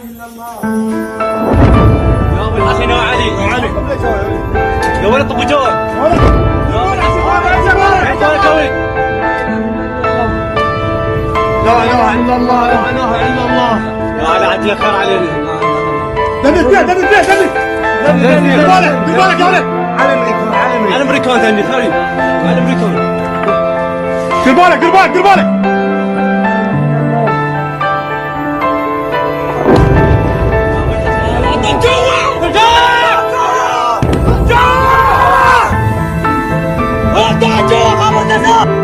الا الله. يا ابو الحسن يا علي يا علي يا ولد ابو جواد لا اله الا الله، لا اله الا الله. يا علي عجل خير علينا. دبت بيه دبت بيه دبت. دير بالك دير بالك يا ولد. على امريكان ثاني ثاني على امريكان. دير بالك دير بالك دير بالك. جوا